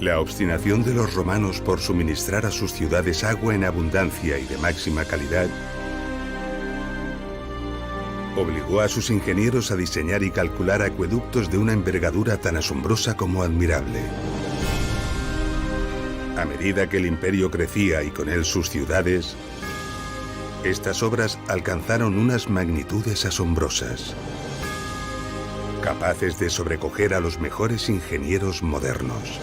La obstinación de los romanos por suministrar a sus ciudades agua en abundancia y de máxima calidad obligó a sus ingenieros a diseñar y calcular acueductos de una envergadura tan asombrosa como admirable. A medida que el imperio crecía y con él sus ciudades, estas obras alcanzaron unas magnitudes asombrosas, capaces de sobrecoger a los mejores ingenieros modernos.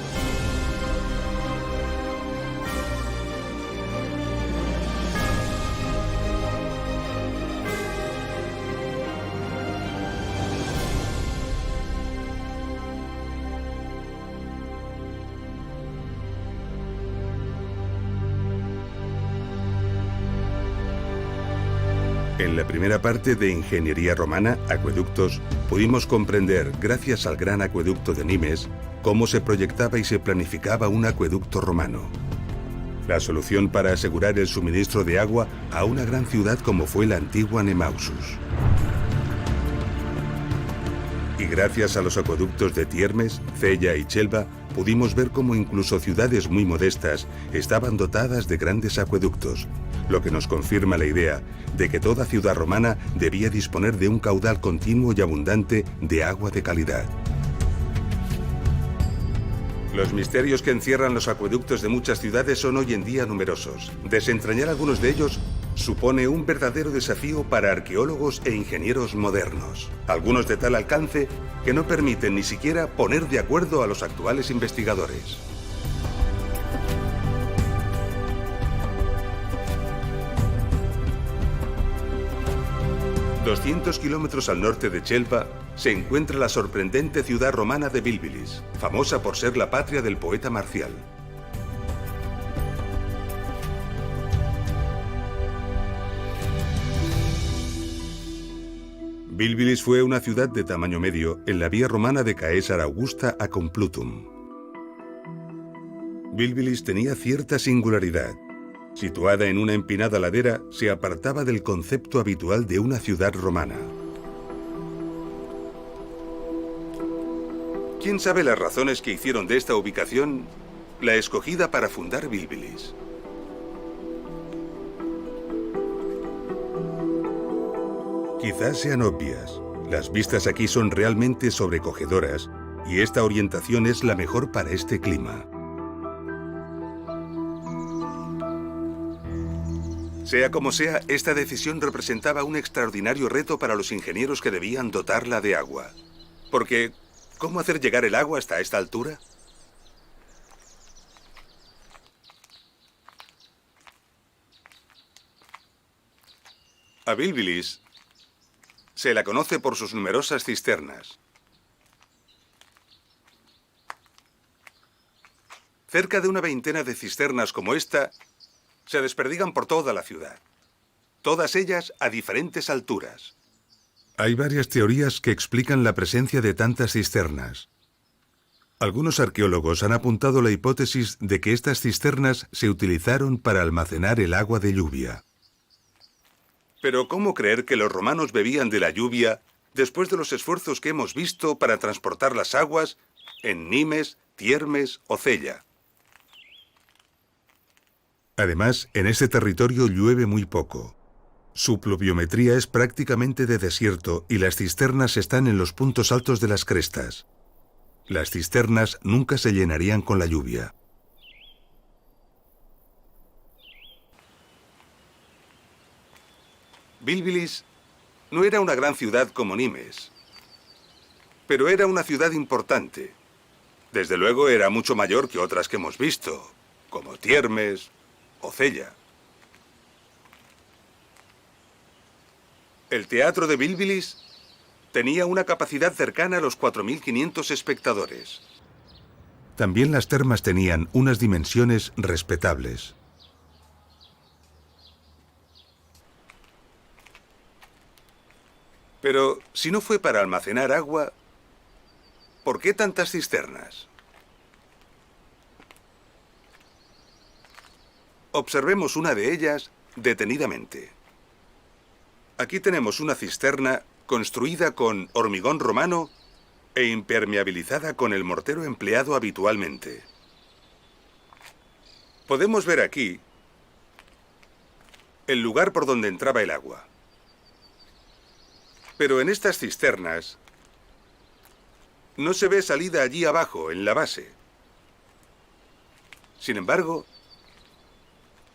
En la primera parte de Ingeniería Romana, Acueductos, pudimos comprender, gracias al gran acueducto de Nimes, cómo se proyectaba y se planificaba un acueducto romano. La solución para asegurar el suministro de agua a una gran ciudad como fue la antigua Nemausus. Y gracias a los acueductos de Tiermes, Cella y Chelva, pudimos ver cómo incluso ciudades muy modestas estaban dotadas de grandes acueductos, lo que nos confirma la idea de que toda ciudad romana debía disponer de un caudal continuo y abundante de agua de calidad. Los misterios que encierran los acueductos de muchas ciudades son hoy en día numerosos. Desentrañar algunos de ellos supone un verdadero desafío para arqueólogos e ingenieros modernos, algunos de tal alcance que no permiten ni siquiera poner de acuerdo a los actuales investigadores. A 200 kilómetros al norte de Chelva se encuentra la sorprendente ciudad romana de Bilbilis, famosa por ser la patria del poeta Marcial. Bilbilis fue una ciudad de tamaño medio en la vía romana de Caesar Augusta a Complutum. Bilbilis tenía cierta singularidad. Situada en una empinada ladera, se apartaba del concepto habitual de una ciudad romana. ¿Quién sabe las razones que hicieron de esta ubicación la escogida para fundar Bilbilis? Quizás sean obvias. Las vistas aquí son realmente sobrecogedoras y esta orientación es la mejor para este clima. Sea como sea, esta decisión representaba un extraordinario reto para los ingenieros que debían dotarla de agua. Porque, ¿cómo hacer llegar el agua hasta esta altura? A Bilbilis se la conoce por sus numerosas cisternas. Cerca de una veintena de cisternas como esta se desperdigan por toda la ciudad, todas ellas a diferentes alturas. Hay varias teorías que explican la presencia de tantas cisternas. Algunos arqueólogos han apuntado la hipótesis de que estas cisternas se utilizaron para almacenar el agua de lluvia. Pero ¿cómo creer que los romanos bebían de la lluvia después de los esfuerzos que hemos visto para transportar las aguas en Nimes, Tiermes o Cella? Además, en este territorio llueve muy poco. Su pluviometría es prácticamente de desierto y las cisternas están en los puntos altos de las crestas. Las cisternas nunca se llenarían con la lluvia. Bilbilis no era una gran ciudad como Nimes, pero era una ciudad importante. Desde luego era mucho mayor que otras que hemos visto, como Tiermes o Cella. El teatro de Bilbilis tenía una capacidad cercana a los 4.500 espectadores. También las termas tenían unas dimensiones respetables. Pero si no fue para almacenar agua, ¿por qué tantas cisternas? Observemos una de ellas detenidamente. Aquí tenemos una cisterna construida con hormigón romano e impermeabilizada con el mortero empleado habitualmente. Podemos ver aquí el lugar por donde entraba el agua. Pero en estas cisternas no se ve salida allí abajo, en la base. Sin embargo,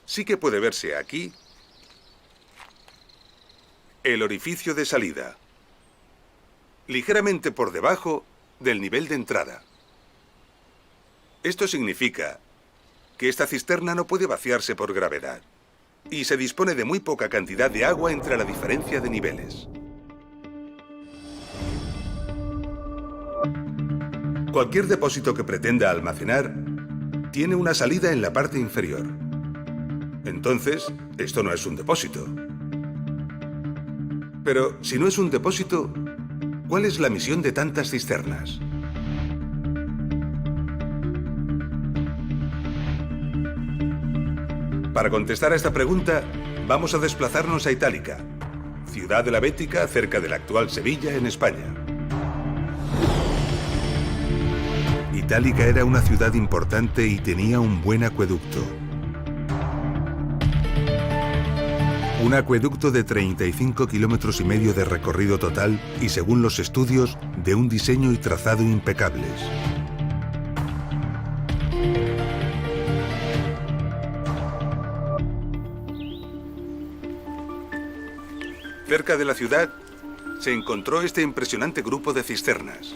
sí que puede verse aquí el orificio de salida, ligeramente por debajo del nivel de entrada. Esto significa que esta cisterna no puede vaciarse por gravedad y se dispone de muy poca cantidad de agua entre la diferencia de niveles. Cualquier depósito que pretenda almacenar tiene una salida en la parte inferior. Entonces, esto no es un depósito. Pero si no es un depósito, ¿cuál es la misión de tantas cisternas? Para contestar a esta pregunta, vamos a desplazarnos a Itálica, ciudad de la Bética, cerca de la actual Sevilla, en España. Itálica era una ciudad importante y tenía un buen acueducto. Un acueducto de 35 kilómetros y medio de recorrido total y, según los estudios, de un diseño y trazado impecables. Cerca de la ciudad se encontró este impresionante grupo de cisternas.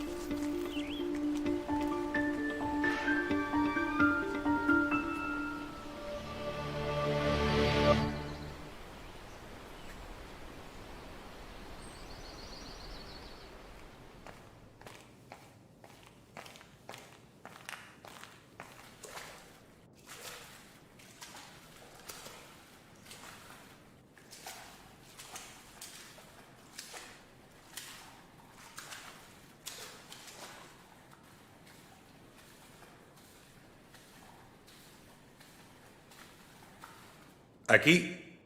Aquí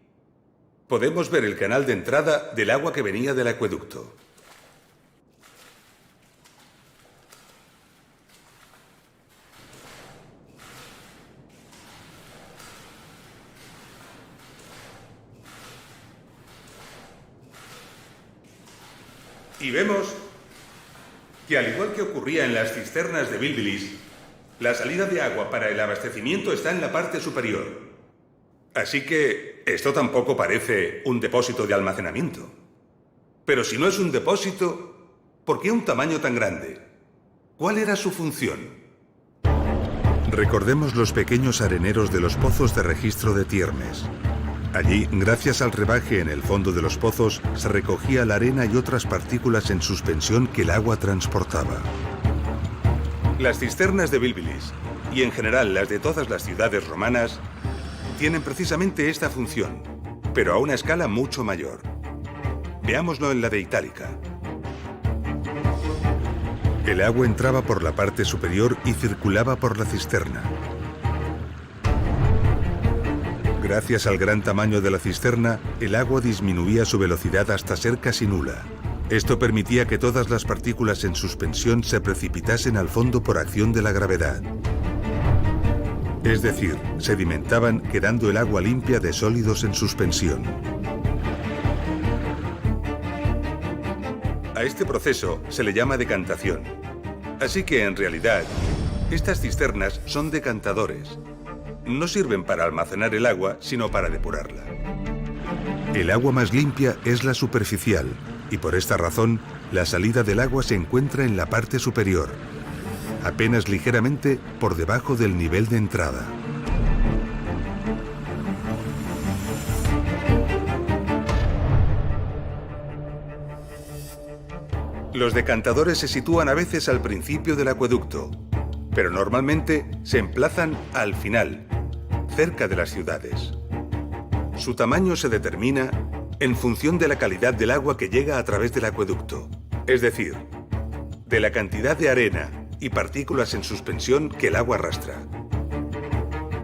podemos ver el canal de entrada del agua que venía del acueducto. Y vemos que, al igual que ocurría en las cisternas de Bilbilis, la salida de agua para el abastecimiento está en la parte superior. Así que esto tampoco parece un depósito de almacenamiento. Pero si no es un depósito, ¿por qué un tamaño tan grande? ¿Cuál era su función? Recordemos los pequeños areneros de los pozos de registro de Tiermes. Allí, gracias al rebaje en el fondo de los pozos, se recogía la arena y otras partículas en suspensión que el agua transportaba. Las cisternas de Bilbilis, y en general las de todas las ciudades romanas, tienen precisamente esta función, pero a una escala mucho mayor. Veámoslo en la de Itálica. El agua entraba por la parte superior y circulaba por la cisterna. Gracias al gran tamaño de la cisterna, el agua disminuía su velocidad hasta ser casi nula. Esto permitía que todas las partículas en suspensión se precipitasen al fondo por acción de la gravedad. Es decir, sedimentaban, quedando el agua limpia de sólidos en suspensión. A este proceso se le llama decantación. Así que, en realidad, estas cisternas son decantadores. No sirven para almacenar el agua, sino para depurarla. El agua más limpia es la superficial, y por esta razón, la salida del agua se encuentra en la parte superior, apenas ligeramente por debajo del nivel de entrada. Los decantadores se sitúan a veces al principio del acueducto, pero normalmente se emplazan al final, cerca de las ciudades. Su tamaño se determina en función de la calidad del agua que llega a través del acueducto, es decir, de la cantidad de arena y partículas en suspensión que el agua arrastra,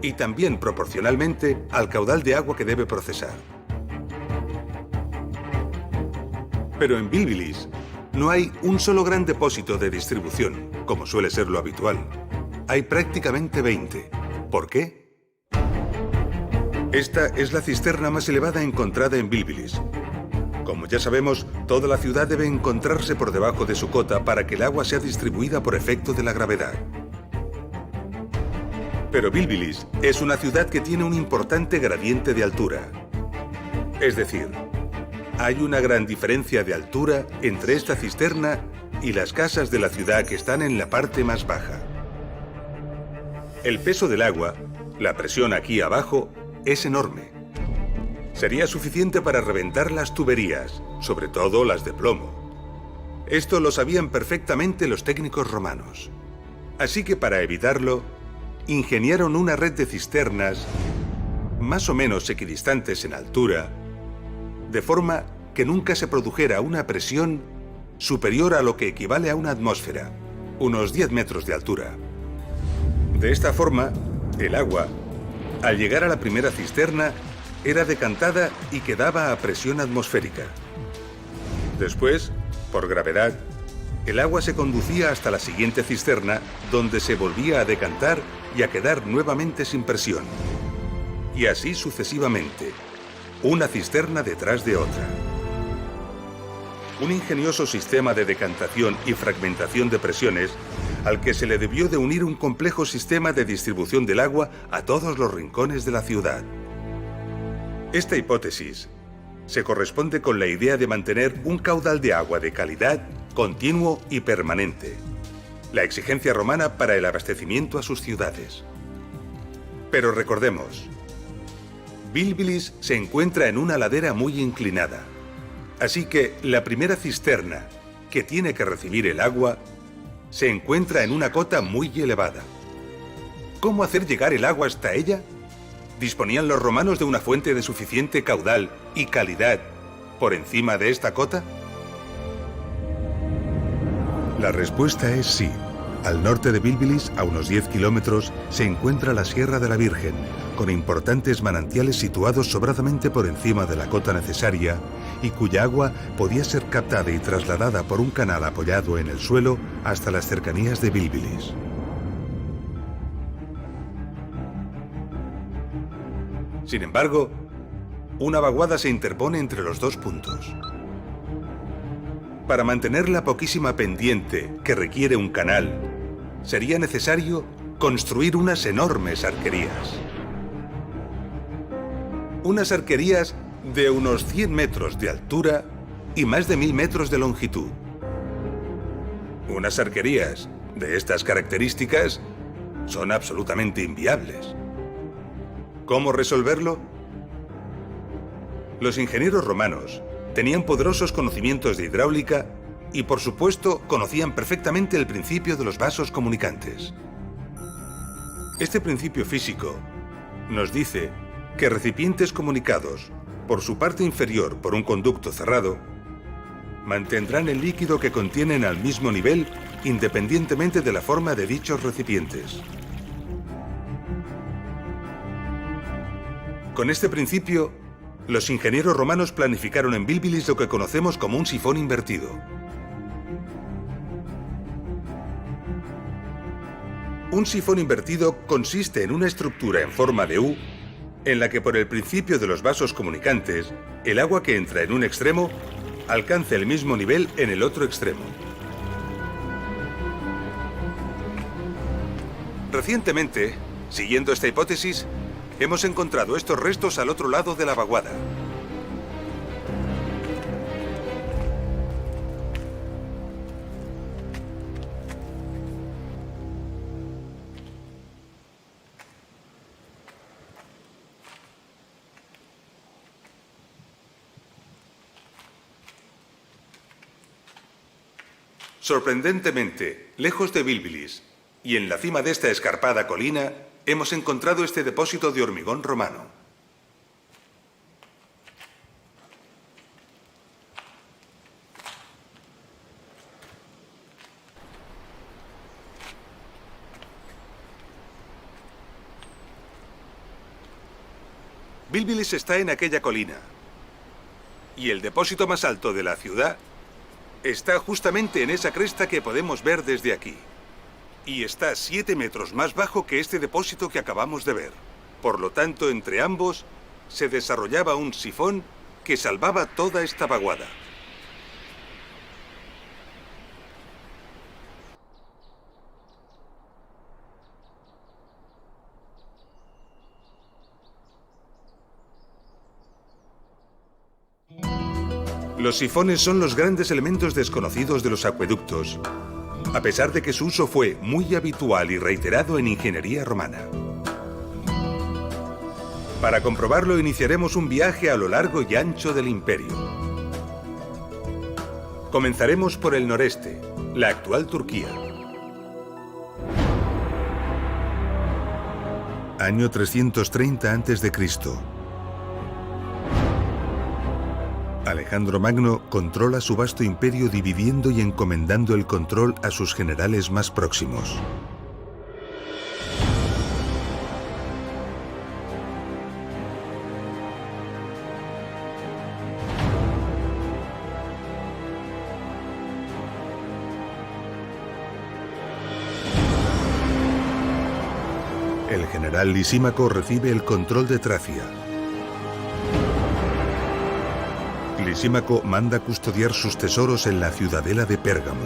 y también proporcionalmente al caudal de agua que debe procesar. Pero en Bilbilis no hay un solo gran depósito de distribución, como suele ser lo habitual. Hay prácticamente 20. ¿Por qué? Esta es la cisterna más elevada encontrada en Bilbilis. Como ya sabemos, toda la ciudad debe encontrarse por debajo de su cota para que el agua sea distribuida por efecto de la gravedad. Pero Bilbilis es una ciudad que tiene un importante gradiente de altura. Es decir, hay una gran diferencia de altura entre esta cisterna y las casas de la ciudad que están en la parte más baja. El peso del agua, la presión aquí abajo, es enorme. Sería suficiente para reventar las tuberías, sobre todo las de plomo. Esto lo sabían perfectamente los técnicos romanos. Así que para evitarlo, ingeniaron una red de cisternas más o menos equidistantes en altura, de forma que nunca se produjera una presión superior a lo que equivale a una atmósfera, unos 10 metros de altura. De esta forma, el agua, al llegar a la primera cisterna, era decantada y quedaba a presión atmosférica. Después, por gravedad, el agua se conducía hasta la siguiente cisterna, donde se volvía a decantar y a quedar nuevamente sin presión. Y así sucesivamente, una cisterna detrás de otra. Un ingenioso sistema de decantación y fragmentación de presiones al que se le debió de unir un complejo sistema de distribución del agua a todos los rincones de la ciudad. Esta hipótesis se corresponde con la idea de mantener un caudal de agua de calidad, continuo y permanente, la exigencia romana para el abastecimiento a sus ciudades. Pero recordemos, Bilbilis se encuentra en una ladera muy inclinada, así que la primera cisterna, que tiene que recibir el agua, se encuentra en una cota muy elevada. ¿Cómo hacer llegar el agua hasta ella? ¿Disponían los romanos de una fuente de suficiente caudal y calidad por encima de esta cota? La respuesta es sí. Al norte de Bilbilis, a unos 10 kilómetros, se encuentra la Sierra de la Virgen, con importantes manantiales situados sobradamente por encima de la cota necesaria y cuya agua podía ser captada y trasladada por un canal apoyado en el suelo hasta las cercanías de Bilbilis. Sin embargo, una vaguada se interpone entre los dos puntos. Para mantener la poquísima pendiente que requiere un canal, sería necesario construir unas enormes arquerías. Unas arquerías de unos 100 metros de altura y más de 1000 metros de longitud. Unas arquerías de estas características son absolutamente inviables. ¿Cómo resolverlo? Los ingenieros romanos tenían poderosos conocimientos de hidráulica y, por supuesto, conocían perfectamente el principio de los vasos comunicantes. Este principio físico nos dice que recipientes comunicados por su parte inferior por un conducto cerrado mantendrán el líquido que contienen al mismo nivel independientemente de la forma de dichos recipientes. Con este principio, los ingenieros romanos planificaron en Bilbilis lo que conocemos como un sifón invertido. Un sifón invertido consiste en una estructura en forma de U, en la que por el principio de los vasos comunicantes, el agua que entra en un extremo alcanza el mismo nivel en el otro extremo. Recientemente, siguiendo esta hipótesis, hemos encontrado estos restos al otro lado de la vaguada. Sorprendentemente, lejos de Bilbilis y en la cima de esta escarpada colina, hemos encontrado este depósito de hormigón romano. Bilbilis está en aquella colina y el depósito más alto de la ciudad está justamente en esa cresta que podemos ver desde aquí. Y está 7 metros más bajo que este depósito que acabamos de ver. Por lo tanto, entre ambos se desarrollaba un sifón que salvaba toda esta vaguada. Los sifones son los grandes elementos desconocidos de los acueductos, a pesar de que su uso fue muy habitual y reiterado en ingeniería romana. Para comprobarlo, iniciaremos un viaje a lo largo y ancho del imperio. Comenzaremos por el noreste, la actual Turquía. Año 330 a.C. Alejandro Magno controla su vasto imperio dividiendo y encomendando el control a sus generales más próximos. El general Lisímaco recibe el control de Tracia. Lisímaco manda custodiar sus tesoros en la ciudadela de Pérgamo.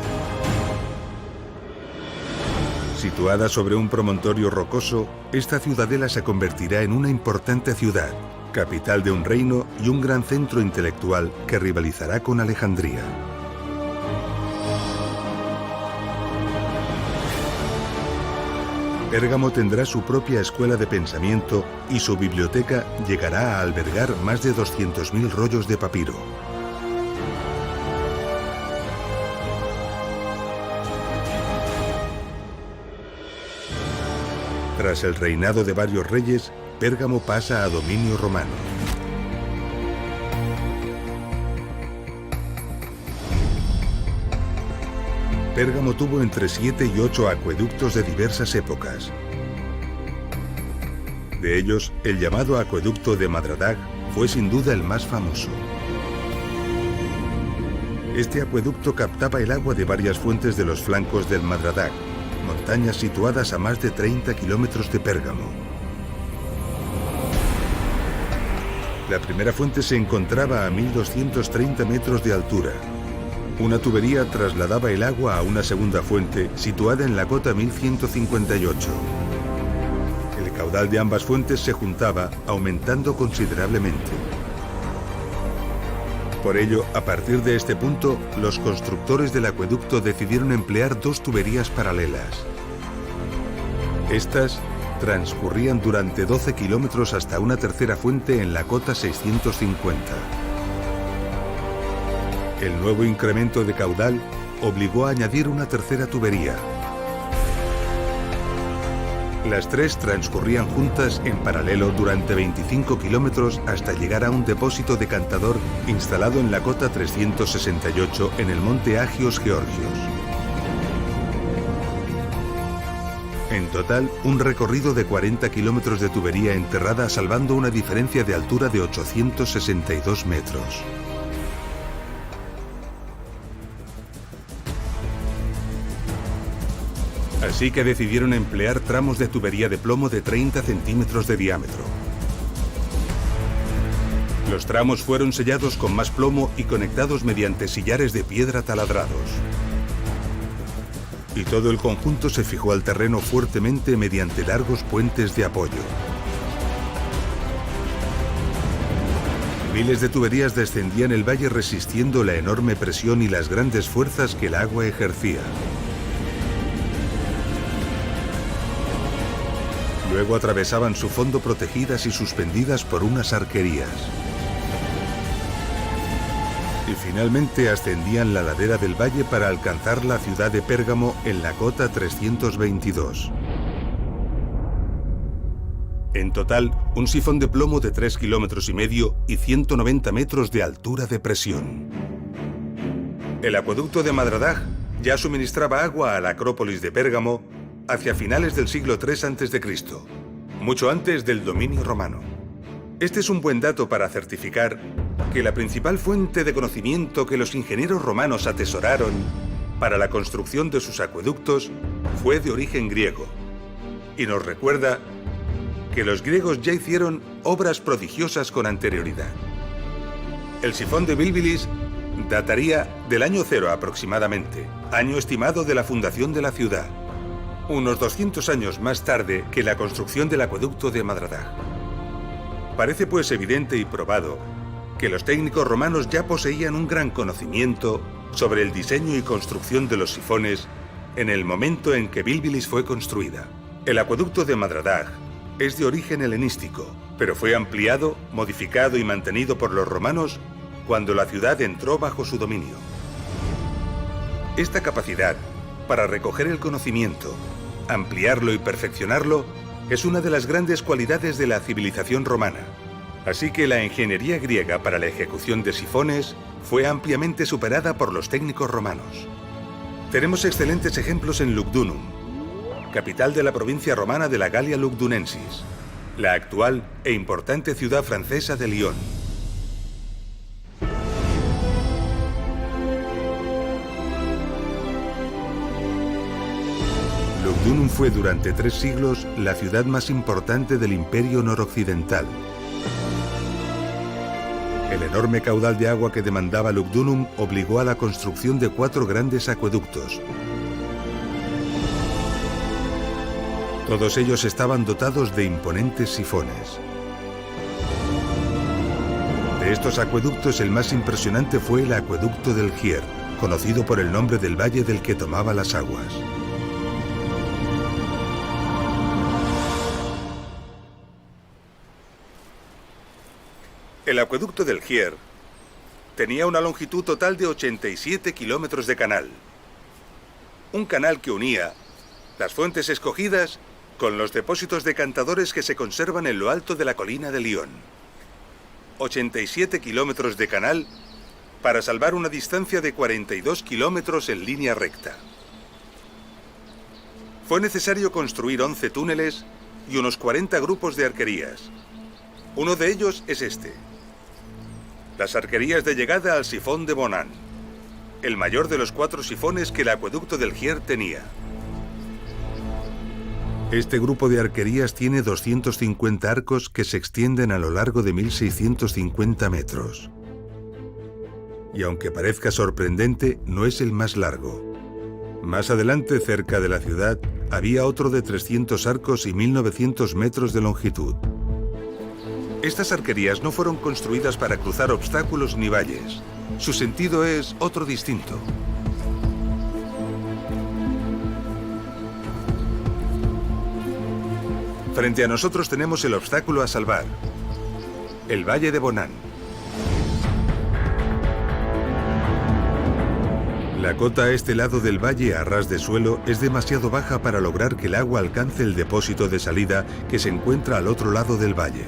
Situada sobre un promontorio rocoso, esta ciudadela se convertirá en una importante ciudad, capital de un reino y un gran centro intelectual que rivalizará con Alejandría. Pérgamo tendrá su propia escuela de pensamiento y su biblioteca llegará a albergar más de 200.000 rollos de papiro. Tras el reinado de varios reyes, Pérgamo pasa a dominio romano. Pérgamo tuvo entre 7 y 8 acueductos de diversas épocas. De ellos, el llamado acueducto de Madradag fue sin duda el más famoso. Este acueducto captaba el agua de varias fuentes de los flancos del Madradag, montañas situadas a más de 30 kilómetros de Pérgamo. La primera fuente se encontraba a 1.230 metros de altura. Una tubería trasladaba el agua a una segunda fuente situada en la cota 1158. El caudal de ambas fuentes se juntaba, aumentando considerablemente. Por ello, a partir de este punto, los constructores del acueducto decidieron emplear dos tuberías paralelas. Estas transcurrían durante 12 kilómetros hasta una tercera fuente en la cota 650. El nuevo incremento de caudal obligó a añadir una tercera tubería. Las tres transcurrían juntas en paralelo durante 25 kilómetros hasta llegar a un depósito decantador instalado en la cota 368 en el monte Agios Georgios. En total, un recorrido de 40 kilómetros de tubería enterrada salvando una diferencia de altura de 862 metros. Así que decidieron emplear tramos de tubería de plomo de 30 centímetros de diámetro. Los tramos fueron sellados con más plomo y conectados mediante sillares de piedra taladrados. Y todo el conjunto se fijó al terreno fuertemente mediante largos puentes de apoyo. Miles de tuberías descendían el valle resistiendo la enorme presión y las grandes fuerzas que el agua ejercía. Luego atravesaban su fondo protegidas y suspendidas por unas arquerías. Y finalmente ascendían la ladera del valle para alcanzar la ciudad de Pérgamo en la cota 322. En total, un sifón de plomo de 3,5 kilómetros y 190 metros de altura de presión. El acueducto de Madradag ya suministraba agua a la Acrópolis de Pérgamo hacia finales del siglo III a.C., mucho antes del dominio romano. Este es un buen dato para certificar que la principal fuente de conocimiento que los ingenieros romanos atesoraron para la construcción de sus acueductos fue de origen griego, y nos recuerda que los griegos ya hicieron obras prodigiosas con anterioridad. El sifón de Bilbilis dataría del año 0 aproximadamente, año estimado de la fundación de la ciudad, unos 200 años más tarde que la construcción del acueducto de Madradag. Parece pues evidente y probado que los técnicos romanos ya poseían un gran conocimiento sobre el diseño y construcción de los sifones en el momento en que Bilbilis fue construida. El acueducto de Madradag es de origen helenístico, pero fue ampliado, modificado y mantenido por los romanos cuando la ciudad entró bajo su dominio. Esta capacidad para recoger el conocimiento, ampliarlo y perfeccionarlo es una de las grandes cualidades de la civilización romana. Así que la ingeniería griega para la ejecución de sifones fue ampliamente superada por los técnicos romanos. Tenemos excelentes ejemplos en Lugdunum, capital de la provincia romana de la Galia Lugdunensis, la actual e importante ciudad francesa de Lyon. Lugdunum fue durante 3 siglos la ciudad más importante del Imperio Noroccidental. El enorme caudal de agua que demandaba Lugdunum obligó a la construcción de 4 grandes acueductos. Todos ellos estaban dotados de imponentes sifones. De estos acueductos, el más impresionante fue el acueducto del Gier, conocido por el nombre del valle del que tomaba las aguas. El acueducto del Gier tenía una longitud total de 87 kilómetros de canal. Un canal que unía las fuentes escogidas con los depósitos decantadores que se conservan en lo alto de la colina de Lyon. 87 kilómetros de canal para salvar una distancia de 42 kilómetros en línea recta. Fue necesario construir 11 túneles y unos 40 grupos de arquerías. Uno de ellos es este: las arquerías de llegada al sifón de Bonan, el mayor de los 4 sifones que el acueducto del Gier tenía. Este grupo de arquerías tiene 250 arcos que se extienden a lo largo de 1.650 metros. Y aunque parezca sorprendente, no es el más largo. Más adelante, cerca de la ciudad, había otro de 300 arcos y 1.900 metros de longitud. Estas arquerías no fueron construidas para cruzar obstáculos ni valles. Su sentido es otro distinto. Frente a nosotros tenemos el obstáculo a salvar: el Valle de Bonan. La cota a este lado del valle, a ras de suelo, es demasiado baja para lograr que el agua alcance el depósito de salida que se encuentra al otro lado del valle.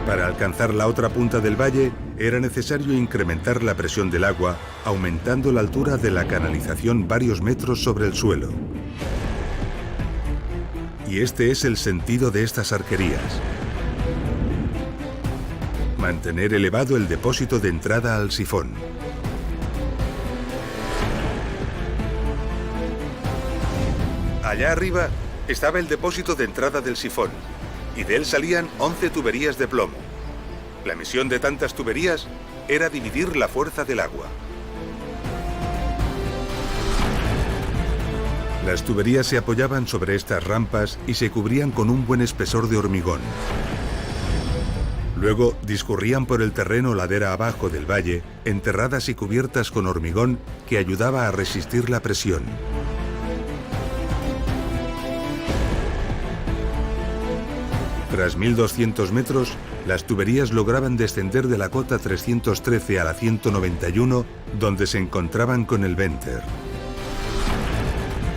Para alcanzar la otra punta del valle, era necesario incrementar la presión del agua, aumentando la altura de la canalización varios metros sobre el suelo. Y este es el sentido de estas arquerías: mantener elevado el depósito de entrada al sifón. Allá arriba estaba el depósito de entrada del sifón, y de él salían 11 tuberías de plomo. La misión de tantas tuberías era dividir la fuerza del agua. Las tuberías se apoyaban sobre estas rampas y se cubrían con un buen espesor de hormigón. Luego discurrían por el terreno ladera abajo del valle, enterradas y cubiertas con hormigón que ayudaba a resistir la presión. Tras 1.200 metros, las tuberías lograban descender de la cota 313 a la 191, donde se encontraban con el Venter.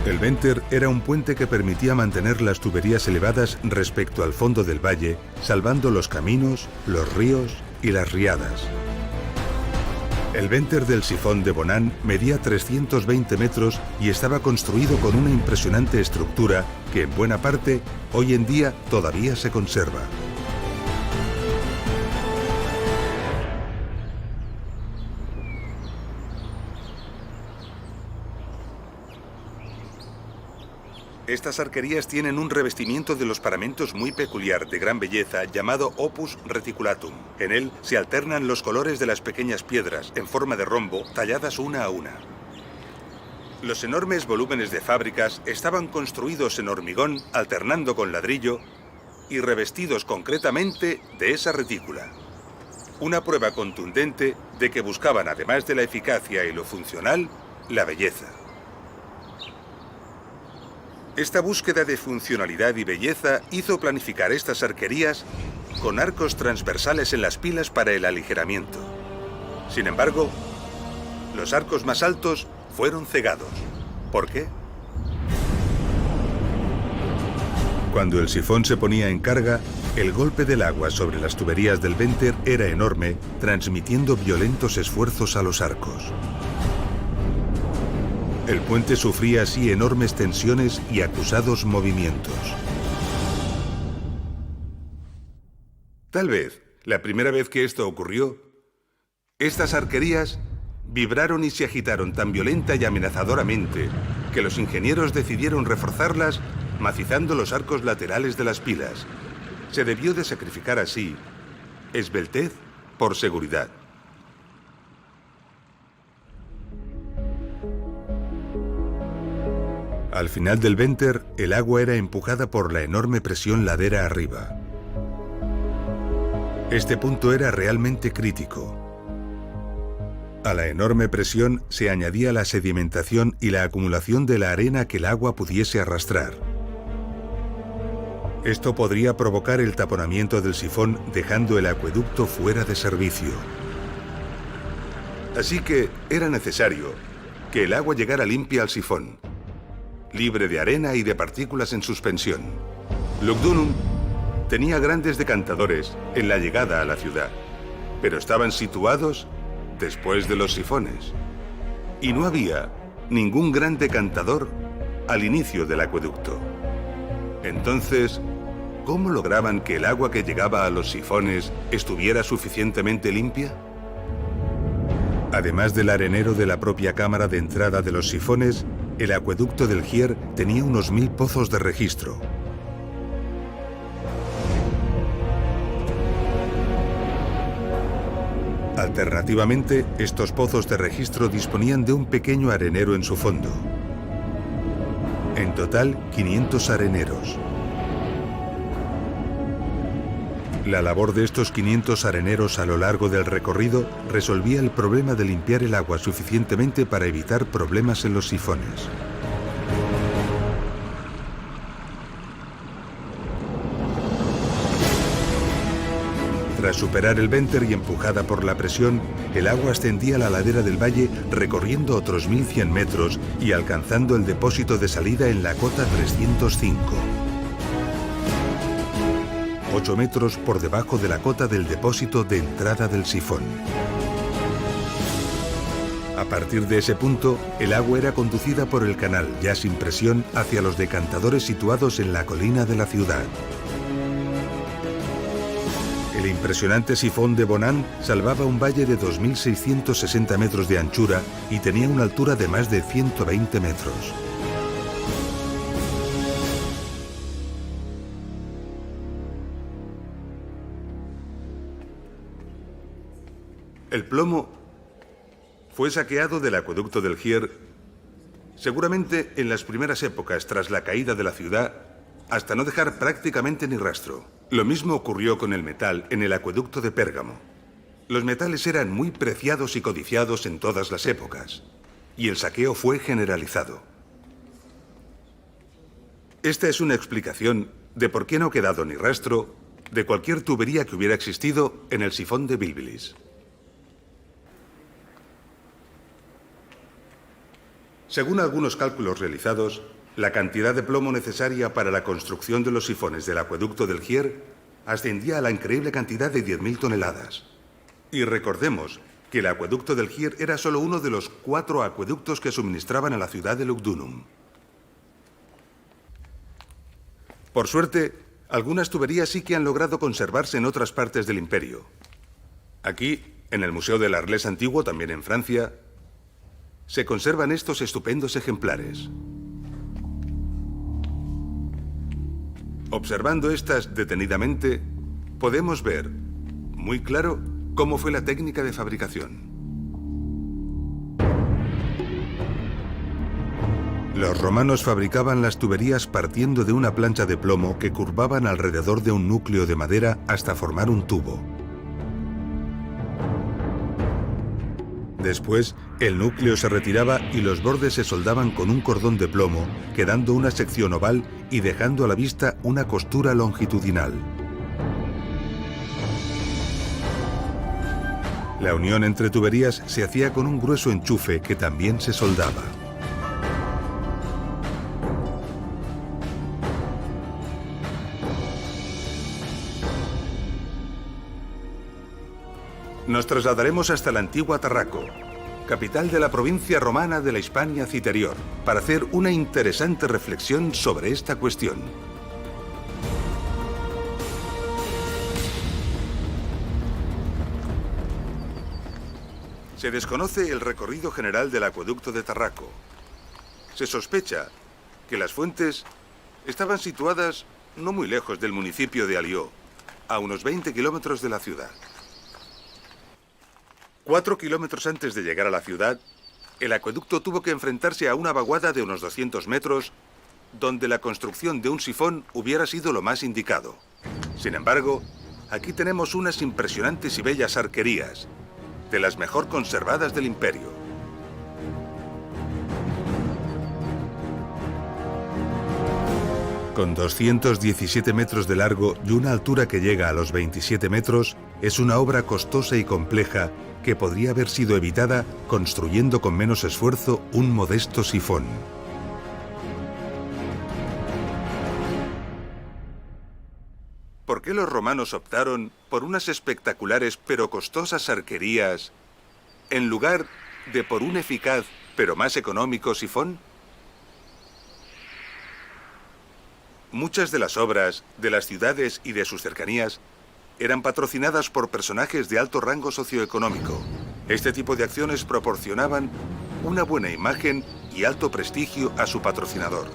El Venter era un puente que permitía mantener las tuberías elevadas respecto al fondo del valle, salvando los caminos, los ríos y las riadas. El Venter del sifón de Bonan medía 320 metros y estaba construido con una impresionante estructura que en buena parte hoy en día todavía se conserva. Estas arquerías tienen un revestimiento de los paramentos muy peculiar, de gran belleza, llamado opus reticulatum. En él se alternan los colores de las pequeñas piedras, en forma de rombo, talladas una a una. Los enormes volúmenes de fábricas estaban construidos en hormigón, alternando con ladrillo, y revestidos concretamente de esa retícula. Una prueba contundente de que buscaban, además de la eficacia y lo funcional, la belleza. Esta búsqueda de funcionalidad y belleza hizo planificar estas arquerías con arcos transversales en las pilas para el aligeramiento. Sin embargo, los arcos más altos fueron cegados. ¿Por qué? Cuando el sifón se ponía en carga, el golpe del agua sobre las tuberías del Venter era enorme, transmitiendo violentos esfuerzos a los arcos. El puente sufría así enormes tensiones y acusados movimientos. Tal vez, la primera vez que esto ocurrió, estas arquerías vibraron y se agitaron tan violenta y amenazadoramente que los ingenieros decidieron reforzarlas macizando los arcos laterales de las pilas. Se debió de sacrificar así esbeltez por seguridad. Al final del Venter, el agua era empujada por la enorme presión ladera arriba. Este punto era realmente crítico. A la enorme presión se añadía la sedimentación y la acumulación de la arena que el agua pudiese arrastrar. Esto podría provocar el taponamiento del sifón, dejando el acueducto fuera de servicio. Así que era necesario que el agua llegara limpia al sifón, libre de arena y de partículas en suspensión. Lugdunum tenía grandes decantadores en la llegada a la ciudad, pero estaban situados después de los sifones. Y no había ningún gran decantador al inicio del acueducto. Entonces, ¿cómo lograban que el agua que llegaba a los sifones estuviera suficientemente limpia? Además del arenero de la propia cámara de entrada de los sifones, el acueducto del Gier tenía unos 1000 pozos de registro. Alternativamente, estos pozos de registro disponían de un pequeño arenero en su fondo. En total, 500 areneros. La labor de estos 500 areneros a lo largo del recorrido resolvía el problema de limpiar el agua suficientemente para evitar problemas en los sifones. Tras superar el Venter y empujada por la presión, el agua ascendía la ladera del valle recorriendo otros 1100 metros y alcanzando el depósito de salida en la cota 305. 8 metros por debajo de la cota del depósito de entrada del sifón. A partir de ese punto, el agua era conducida por el canal, ya sin presión, hacia los decantadores situados en la colina de la ciudad. El impresionante sifón de Bonan salvaba un valle de 2.660 metros de anchura y tenía una altura de más de 120 metros. El plomo fue saqueado del acueducto del Gier, seguramente en las primeras épocas tras la caída de la ciudad, hasta no dejar prácticamente ni rastro. Lo mismo ocurrió con el metal en el acueducto de Pérgamo. Los metales eran muy preciados y codiciados en todas las épocas, y el saqueo fue generalizado. Esta es una explicación de por qué no ha quedado ni rastro de cualquier tubería que hubiera existido en el sifón de Bilbilis. Según algunos cálculos realizados, la cantidad de plomo necesaria para la construcción de los sifones del acueducto del Gier ascendía a la increíble cantidad de 10.000 toneladas. Y recordemos que el acueducto del Gier era solo uno de los 4 acueductos que suministraban a la ciudad de Lugdunum. Por suerte, algunas tuberías sí que han logrado conservarse en otras partes del imperio. Aquí, en el Museo del Arles Antiguo, también en Francia, se conservan estos estupendos ejemplares. Observando estas detenidamente, podemos ver muy claro cómo fue la técnica de fabricación. Los romanos fabricaban las tuberías partiendo de una plancha de plomo que curvaban alrededor de un núcleo de madera hasta formar un tubo. Después, el núcleo se retiraba y los bordes se soldaban con un cordón de plomo, quedando una sección oval y dejando a la vista una costura longitudinal. La unión entre tuberías se hacía con un grueso enchufe que también se soldaba. Nos trasladaremos hasta la antigua Tarraco, capital de la provincia romana de la Hispania Citerior, para hacer una interesante reflexión sobre esta cuestión. Se desconoce el recorrido general del acueducto de Tarraco. Se sospecha que las fuentes estaban situadas no muy lejos del municipio de Alió, a unos 20 kilómetros de la ciudad. 4 kilómetros antes de llegar a la ciudad, el acueducto tuvo que enfrentarse a una vaguada de unos 200 metros, donde la construcción de un sifón hubiera sido lo más indicado. Sin embargo, aquí tenemos unas impresionantes y bellas arquerías, de las mejor conservadas del imperio. Con 217 metros de largo y una altura que llega a los 27 metros, es una obra costosa y compleja que podría haber sido evitada construyendo con menos esfuerzo un modesto sifón. ¿Por qué los romanos optaron por unas espectaculares pero costosas arquerías en lugar de por un eficaz pero más económico sifón? Muchas de las obras de las ciudades y de sus cercanías eran patrocinadas por personajes de alto rango socioeconómico. Este tipo de acciones proporcionaban una buena imagen y alto prestigio a su patrocinador.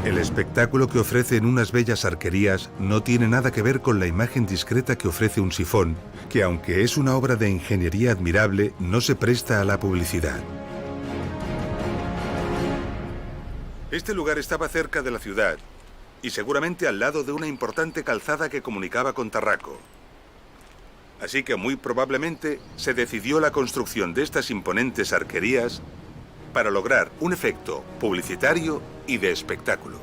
El espectáculo que ofrecen unas bellas arquerías no tiene nada que ver con la imagen discreta que ofrece un sifón, que aunque es una obra de ingeniería admirable, no se presta a la publicidad. Este lugar estaba cerca de la ciudad y seguramente al lado de una importante calzada que comunicaba con Tarraco. Así que muy probablemente se decidió la construcción de estas imponentes arquerías para lograr un efecto publicitario y de espectáculo.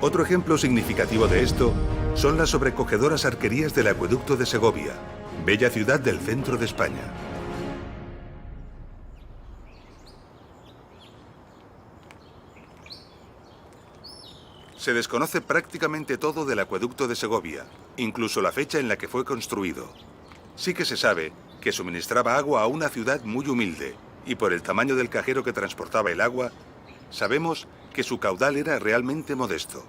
Otro ejemplo significativo de esto son las sobrecogedoras arquerías del acueducto de Segovia, bella ciudad del centro de España. Se desconoce prácticamente todo del acueducto de Segovia, incluso la fecha en la que fue construido. Sí que se sabe que suministraba agua a una ciudad muy humilde, y por el tamaño del cajero que transportaba el agua, sabemos que su caudal era realmente modesto.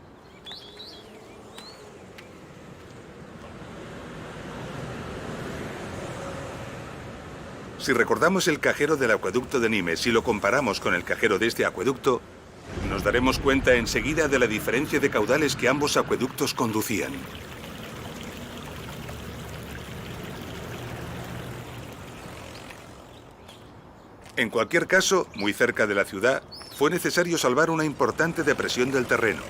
Si recordamos el cajero del acueducto de Nimes y lo comparamos con el cajero de este acueducto, nos daremos cuenta enseguida de la diferencia de caudales que ambos acueductos conducían. En cualquier caso, muy cerca de la ciudad, fue necesario salvar una importante depresión del terreno.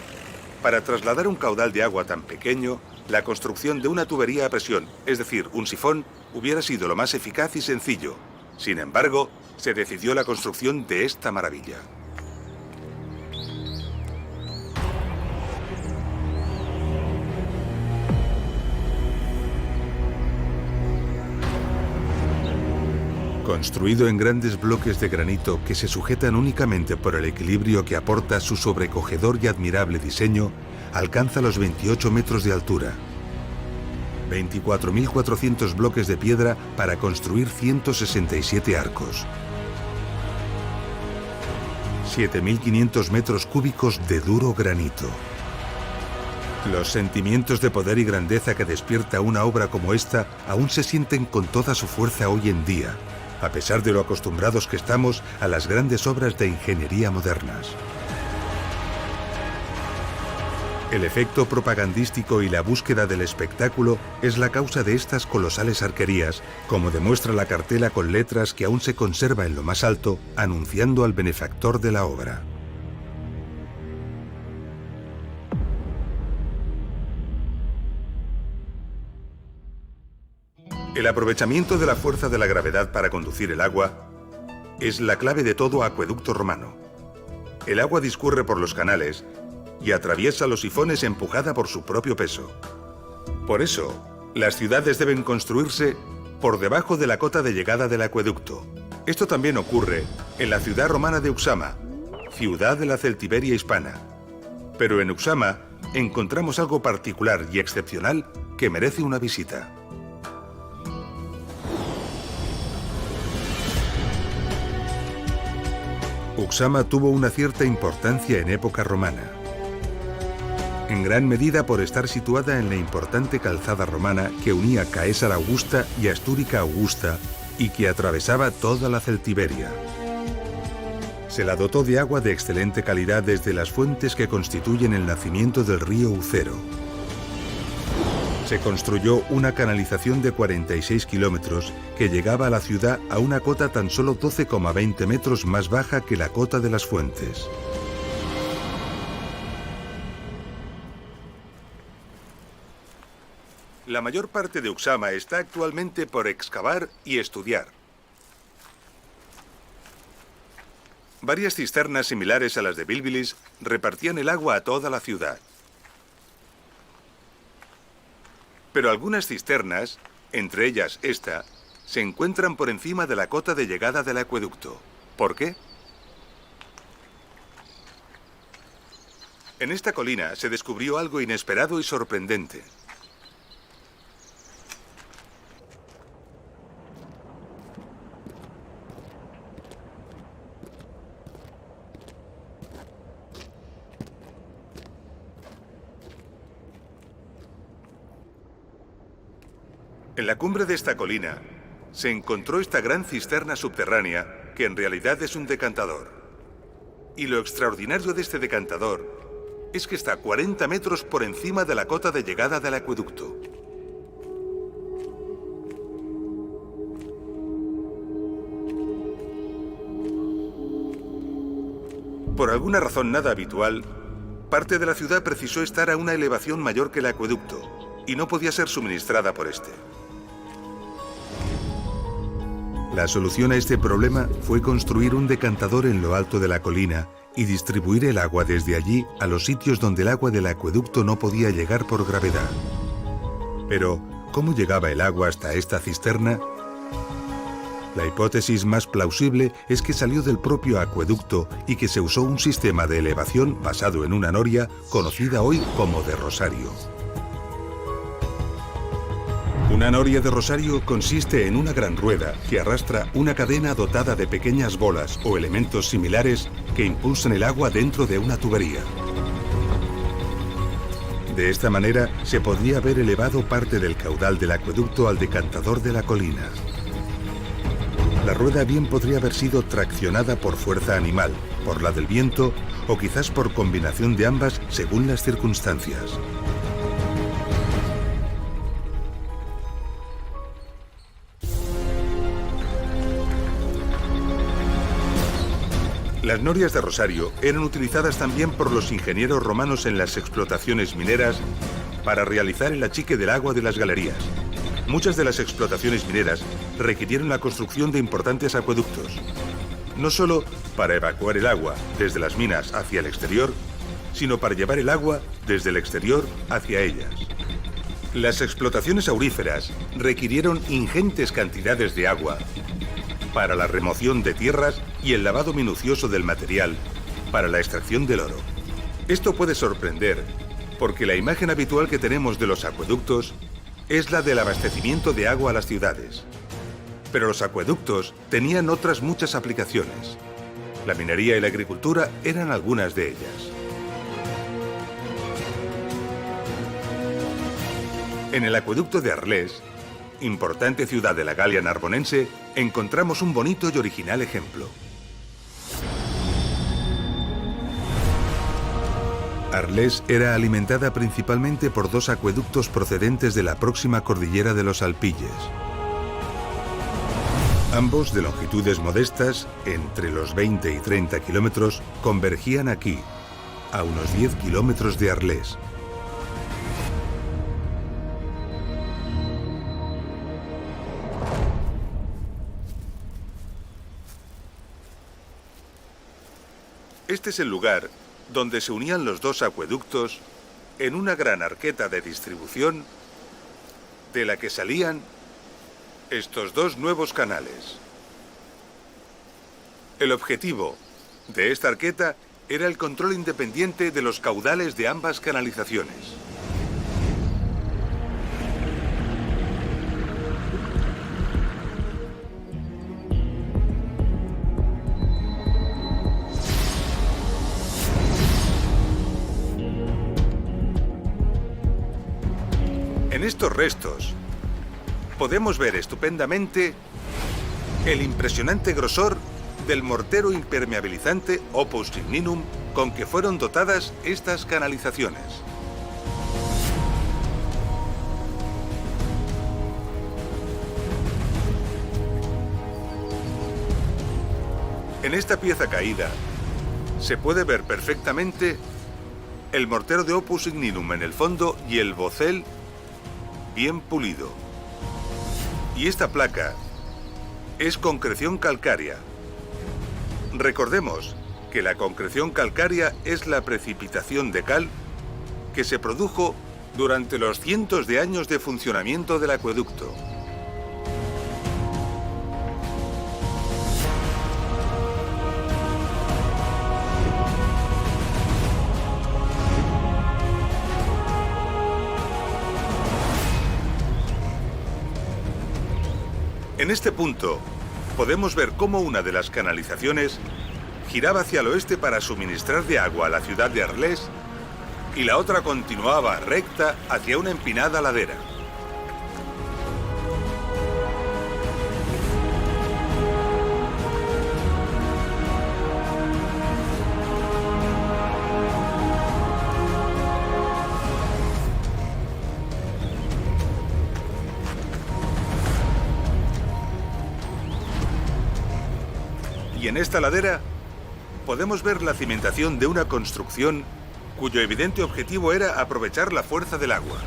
Para trasladar un caudal de agua tan pequeño, la construcción de una tubería a presión, es decir, un sifón, hubiera sido lo más eficaz y sencillo. Sin embargo, se decidió la construcción de esta maravilla. Construido en grandes bloques de granito que se sujetan únicamente por el equilibrio que aporta su sobrecogedor y admirable diseño, alcanza los 28 metros de altura. 24.400 bloques de piedra para construir 167 arcos. 7.500 metros cúbicos de duro granito. Los sentimientos de poder y grandeza que despierta una obra como esta aún se sienten con toda su fuerza hoy en día, a pesar de lo acostumbrados que estamos a las grandes obras de ingeniería modernas. El efecto propagandístico y la búsqueda del espectáculo es la causa de estas colosales arquerías, como demuestra la cartela con letras que aún se conserva en lo más alto, anunciando al benefactor de la obra. El aprovechamiento de la fuerza de la gravedad para conducir el agua es la clave de todo acueducto romano. El agua discurre por los canales y atraviesa los sifones empujada por su propio peso. Por eso, las ciudades deben construirse por debajo de la cota de llegada del acueducto. Esto también ocurre en la ciudad romana de Uxama, ciudad de la Celtiberia hispana. Pero en Uxama encontramos algo particular y excepcional que merece una visita. Uxama tuvo una cierta importancia en época romana, en gran medida por estar situada en la importante calzada romana que unía Caesar Augusta y Astúrica Augusta y que atravesaba toda la Celtiberia. Se la dotó de agua de excelente calidad desde las fuentes que constituyen el nacimiento del río Ucero. Se construyó una canalización de 46 kilómetros que llegaba a la ciudad a una cota tan solo 12,20 metros más baja que la cota de las fuentes. La mayor parte de Uxama está actualmente por excavar y estudiar. Varias cisternas similares a las de Bilbilis repartían el agua a toda la ciudad. Pero algunas cisternas, entre ellas esta, se encuentran por encima de la cota de llegada del acueducto. ¿Por qué? En esta colina se descubrió algo inesperado y sorprendente. En la cumbre de esta colina se encontró esta gran cisterna subterránea que en realidad es un decantador. Y lo extraordinario de este decantador es que está 40 metros por encima de la cota de llegada del acueducto. Por alguna razón nada habitual, parte de la ciudad precisó estar a una elevación mayor que el acueducto y no podía ser suministrada por este. La solución a este problema fue construir un decantador en lo alto de la colina y distribuir el agua desde allí a los sitios donde el agua del acueducto no podía llegar por gravedad. Pero, ¿cómo llegaba el agua hasta esta cisterna? La hipótesis más plausible es que salió del propio acueducto y que se usó un sistema de elevación basado en una noria conocida hoy como de rosario. Una noria de rosario consiste en una gran rueda que arrastra una cadena dotada de pequeñas bolas o elementos similares que impulsan el agua dentro de una tubería. De esta manera se podría haber elevado parte del caudal del acueducto al decantador de la colina. La rueda bien podría haber sido traccionada por fuerza animal, por la del viento o quizás por combinación de ambas según las circunstancias. Las norias de rosario eran utilizadas también por los ingenieros romanos en las explotaciones mineras para realizar el achique del agua de las galerías. Muchas de las explotaciones mineras requirieron la construcción de importantes acueductos, no solo para evacuar el agua desde las minas hacia el exterior, sino para llevar el agua desde el exterior hacia ellas. Las explotaciones auríferas requirieron ingentes cantidades de agua para la remoción de tierras y el lavado minucioso del material para la extracción del oro. Esto puede sorprender porque la imagen habitual que tenemos de los acueductos es la del abastecimiento de agua a las ciudades. Pero los acueductos tenían otras muchas aplicaciones. La minería y la agricultura eran algunas de ellas. En el acueducto de Arles, importante ciudad de la Galia narbonense, encontramos un bonito y original ejemplo. Arles era alimentada principalmente por dos acueductos procedentes de la próxima cordillera de los Alpilles. Ambos, de longitudes modestas, entre los 20 y 30 kilómetros, convergían aquí, a unos 10 kilómetros de Arles. Este es el lugar donde se unían los dos acueductos en una gran arqueta de distribución de la que salían estos dos nuevos canales. El objetivo de esta arqueta era el control independiente de los caudales de ambas canalizaciones. En estos restos podemos ver estupendamente el impresionante grosor del mortero impermeabilizante Opus Signinum con que fueron dotadas estas canalizaciones. En esta pieza caída se puede ver perfectamente el mortero de Opus Signinum en el fondo y el bocel bien pulido. Y esta placa es concreción calcárea. Recordemos que la concreción calcárea es la precipitación de cal que se produjo durante los cientos de años de funcionamiento del acueducto. En este punto, podemos ver cómo una de las canalizaciones giraba hacia el oeste para suministrar de agua a la ciudad de Arles y la otra continuaba recta hacia una empinada ladera. Y en esta ladera podemos ver la cimentación de una construcción cuyo evidente objetivo era aprovechar la fuerza del agua.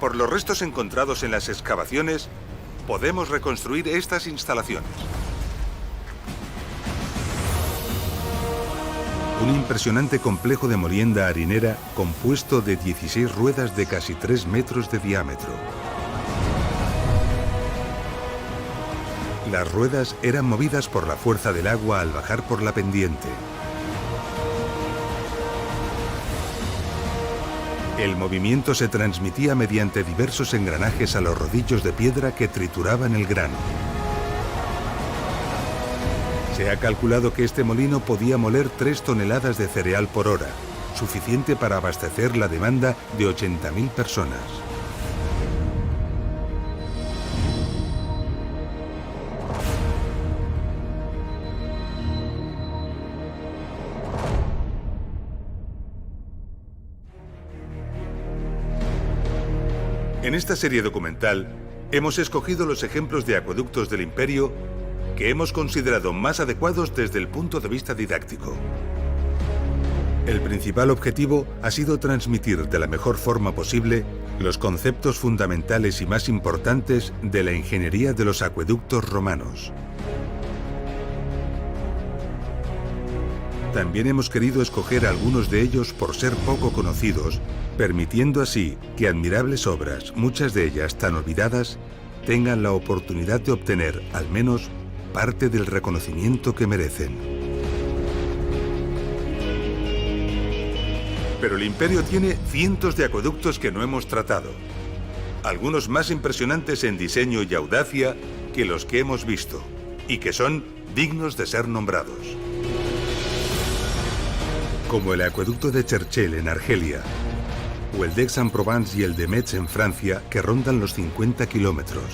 Por los restos encontrados en las excavaciones, podemos reconstruir estas instalaciones. Un impresionante complejo de molienda harinera compuesto de 16 ruedas de casi 3 metros de diámetro. Las ruedas eran movidas por la fuerza del agua al bajar por la pendiente. El movimiento se transmitía mediante diversos engranajes a los rodillos de piedra que trituraban el grano. Se ha calculado que este molino podía moler 3 toneladas de cereal por hora, suficiente para abastecer la demanda de 80.000 personas. En esta serie documental hemos escogido los ejemplos de acueductos del Imperio que hemos considerado más adecuados desde el punto de vista didáctico. El principal objetivo ha sido transmitir de la mejor forma posible los conceptos fundamentales y más importantes de la ingeniería de los acueductos romanos. También hemos querido escoger algunos de ellos por ser poco conocidos, permitiendo así que admirables obras, muchas de ellas tan olvidadas, tengan la oportunidad de obtener, al menos, parte del reconocimiento que merecen. Pero el Imperio tiene cientos de acueductos que no hemos tratado, algunos más impresionantes en diseño y audacia que los que hemos visto, y que son dignos de ser nombrados. Como el acueducto de Cherchell en Argelia, o el d'Aix-en-Provence y el de Metz en Francia, que rondan los 50 kilómetros,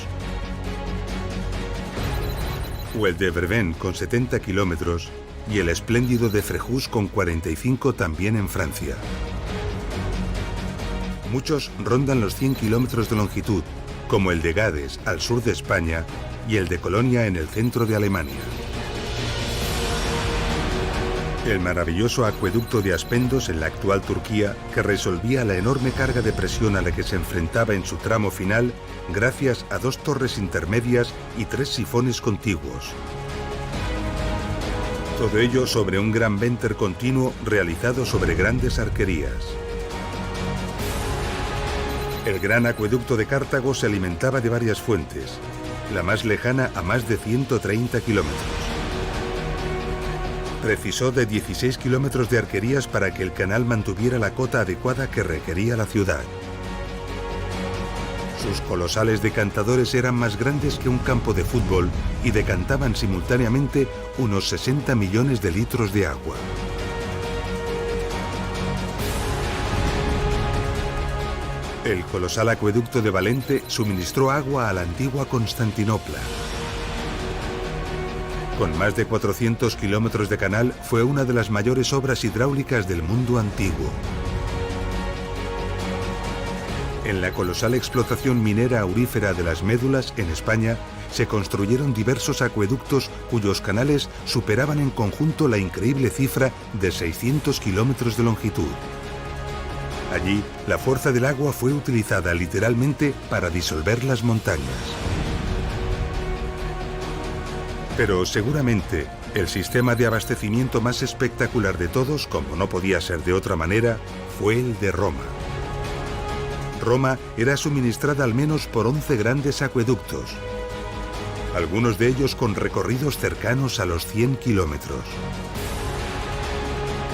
o el de Vervins con 70 kilómetros y el espléndido de Fréjus con 45 también en Francia. Muchos rondan los 100 kilómetros de longitud, como el de Gades al sur de España y el de Colonia en el centro de Alemania. El maravilloso acueducto de Aspendos en la actual Turquía, que resolvía la enorme carga de presión a la que se enfrentaba en su tramo final gracias a 2 torres intermedias y 3 sifones contiguos. Todo ello sobre un gran venter continuo realizado sobre grandes arquerías. El gran acueducto de Cartago se alimentaba de varias fuentes, la más lejana a más de 130 kilómetros. Precisó de 16 kilómetros de arquerías para que el canal mantuviera la cota adecuada que requería la ciudad. Sus colosales decantadores eran más grandes que un campo de fútbol y decantaban simultáneamente unos 60 millones de litros de agua. El colosal acueducto de Valente suministró agua a la antigua Constantinopla. Con más de 400 kilómetros de canal, fue una de las mayores obras hidráulicas del mundo antiguo. En la colosal explotación minera aurífera de las Médulas, en España, se construyeron diversos acueductos cuyos canales superaban en conjunto la increíble cifra de 600 kilómetros de longitud. Allí, la fuerza del agua fue utilizada literalmente para disolver las montañas. Pero seguramente el sistema de abastecimiento más espectacular de todos, como no podía ser de otra manera, fue el de Roma. Roma era suministrada al menos por 11 grandes acueductos, algunos de ellos con recorridos cercanos a los 100 kilómetros.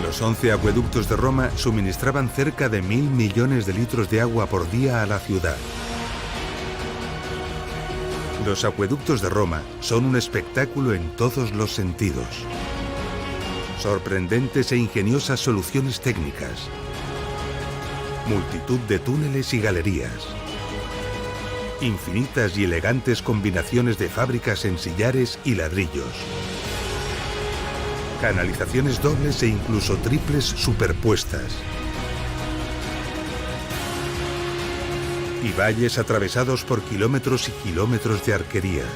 Los 11 acueductos de Roma suministraban cerca de 1.000 millones de litros de agua por día a la ciudad. Los acueductos de Roma son un espectáculo en todos los sentidos. Sorprendentes e ingeniosas soluciones técnicas. Multitud de túneles y galerías. Infinitas y elegantes combinaciones de fábricas en sillares y ladrillos. Canalizaciones dobles e incluso triples superpuestas. Y valles atravesados por kilómetros y kilómetros de arquerías.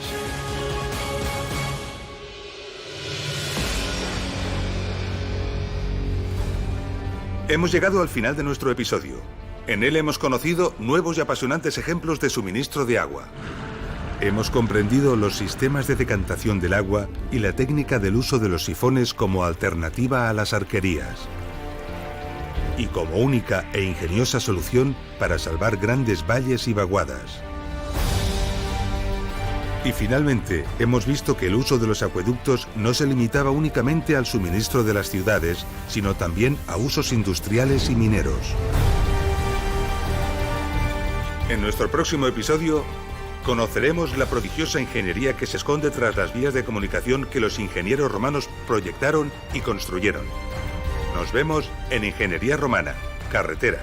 Hemos llegado al final de nuestro episodio. En él hemos conocido nuevos y apasionantes ejemplos de suministro de agua. Hemos comprendido los sistemas de decantación del agua y la técnica del uso de los sifones como alternativa a las arquerías. Y como única e ingeniosa solución para salvar grandes valles y vaguadas. Y finalmente, hemos visto que el uso de los acueductos no se limitaba únicamente al suministro de las ciudades, sino también a usos industriales y mineros. En nuestro próximo episodio, conoceremos la prodigiosa ingeniería que se esconde tras las vías de comunicación que los ingenieros romanos proyectaron y construyeron. Nos vemos en Ingeniería Romana, Carreteras.